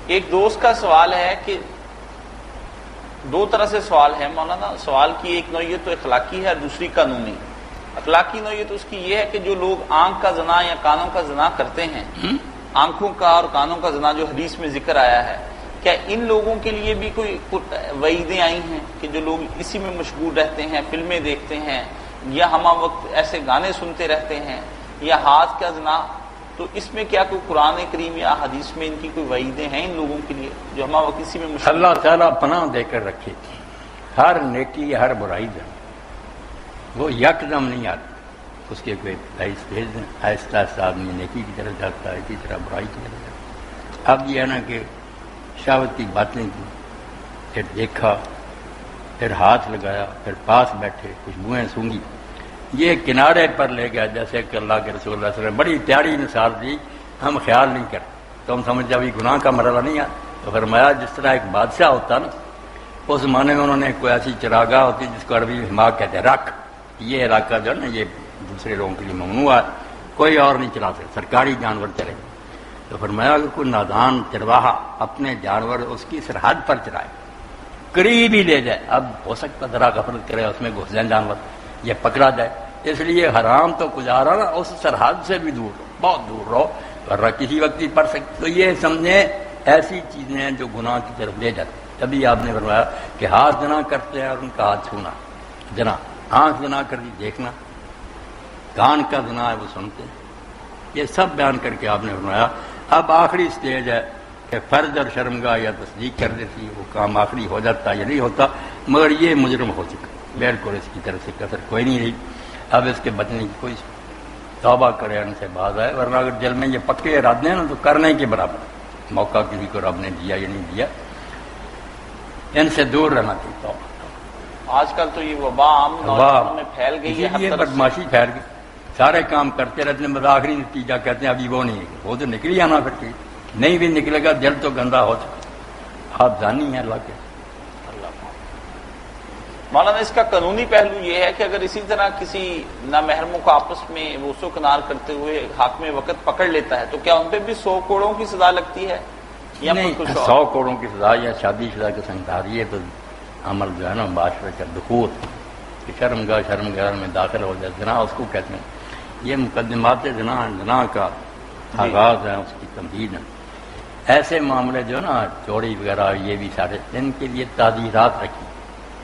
ایک دوست کا سوال ہے کہ دو طرح سے سوال ہے مولانا. سوال کی ایک نوعیت تو اخلاقی ہے، دوسری قانونی. اخلاقی نوعیت اس کی یہ ہے کہ جو لوگ آنکھ کا زنا یا کانوں کا زنا کرتے ہیں، آنکھوں کا اور کانوں کا زنا جو حدیث میں ذکر آیا ہے، کیا ان لوگوں کے لیے بھی کوئی وعیدیں آئی ہیں کہ جو لوگ اسی میں مشغول رہتے ہیں، فلمیں دیکھتے ہیں یا ہمہ وقت ایسے گانے سنتے رہتے ہیں، یا ہاتھ کا زنا، تو اس میں کیا کوئی قرآن کریم یا حدیث میں ان کی کوئی وعیدیں ہیں ان لوگوں کے لیے جو ہمہ وقت اسی میں مشغول؟ اللہ تعالیٰ پناہ دے کر رکھے، ہر نیکی ہر برائی دیں، وہ یکدم نہیں آتی، اس کے کوئی اسٹیج دیں، آہستہ آہستہ آدمی نیکی کی طرف جاتا ہے، اسی طرح برائی کی طرف جاتا ہے. اب یہ ہے نا کہ شہوت کی باتیں کی، پھر دیکھا، پھر ہاتھ لگایا، پھر پاس بیٹھے، خوشبوئیں سونگی، یہ کنارے پر لے گیا. جیسے کہ اللہ کے رسول اللہ صلی اللہ علیہ وسلم بڑی پیاری مثال دی، ہم خیال نہیں کرتے تو ہم سمجھتے ابھی گناہ کا مرحلہ نہیں آتا. تو فرمایا جس طرح ایک بادشاہ ہوتا نا، اس زمانے میں انہوں نے کوئی ایسی چراگاہ ہوتی جس کو عربی میں حما کہتے ہیں، رکھ، یہ علاقہ جو ہے نا یہ دوسرے لوگوں کے لیے ممنوع ہے، کوئی اور نہیں چلا سکتا، سرکاری جانور چلے. تو فرمایا اگر کوئی نادان چرواہا اپنے جانور اس کی سرحد پر چرائے، قریب ہی لے جائے، اب ہو سکتا ذرا غفلت کرے اس میں گھس جائیں جانور، یہ پکڑا جائے، اس لیے حرام تو گزارا نا، اس سرحد سے بھی دور رہو، بہت دور رہو، ورنہ کسی وقت ہی پڑ سکتے. تو یہ سمجھیں ایسی چیزیں ہیں جو گناہ کی طرف لے جاتی. تبھی آپ نے فرمایا کہ ہاتھ جنا کرتے ہیں اور ان کا ہاتھ چھونا، جنا، آنکھ جنا کر دی دیکھنا، کان کا جنا ہے وہ سنتے ہیں. یہ سب بیان کر کے آپ نے فرمایا اب آخری سٹیج ہے کہ فرض اور شرمگاہ یا تصدیق کر دیتی، وہ کام آخری ہو جاتا یا نہیں ہوتا، مگر یہ مجرم ہو چکا، بالکل اس کی طرف سے کثر کوئی نہیں رہی. اب اس کے بچنے کی کوئی توبہ کرے، ان سے باز آئے، ورنہ اگر دل میں یہ پکے ارادے ہیں نا تو کرنے کے برابر. موقع کسی کو رب نے دیا یا نہیں دیا، ان سے دور رہنا چاہیے. توبہ. آج کل تو یہ وبا عام نوجوانوں میں پھیل گئی ہے، یہ بدماشی پھیل گئی، سارے کام کرتے رہتے ہیں، آخری نتیجہ کہتے ہیں ابھی وہ نہیں ہے، وہ تو نکل آنا پھر ٹھیک، نہیں بھی نکلے گا دل تو گندا ہو چکا. آپ جانی ہیں اللہ کے. مولانا اس کا قانونی پہلو یہ ہے کہ اگر اسی طرح کسی نامحرموں کو آپس میں وسو کنار کرتے ہوئے حاکم وقت پکڑ لیتا ہے تو کیا ان پہ بھی 100 کوڑوں کی سزا لگتی ہے یا نہیں؟ 100 کوڑوں کی سزا یا شادی شدہ کے سنگھاری ہے تو عمل جو ہے نا معاشرے کا دخول، شرمگاہ میں داخل ہو جائے، زنا اس کو کہتے ہیں. یہ مقدمات زنا کا آغاز ہے، اس کی تمہید ہے. ایسے معاملے جو ہے نا چوری وغیرہ یہ بھی سارے، ان کے لیے تعزیرات رکھی،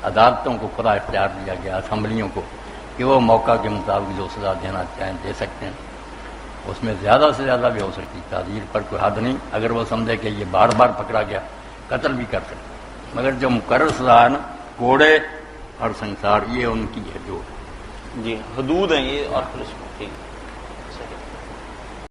عدالتوں کو خدا اختیار دیا گیا، اسمبلیوں کو، کہ وہ موقع کے مطابق جو سزا دینا چاہیں دے سکتے ہیں. اس میں زیادہ سے زیادہ بھی ہو سکتی، تعزیر پر کوئی حد نہیں. اگر وہ سمجھے کہ یہ بار بار پکڑا گیا قتل بھی کر سکتے، مگر جو مقرر سزا ہے نا کوڑے اور سنسار، یہ ان کی ہے جو جی حدود ہیں یہ. اور پھر اس میں ٹھیک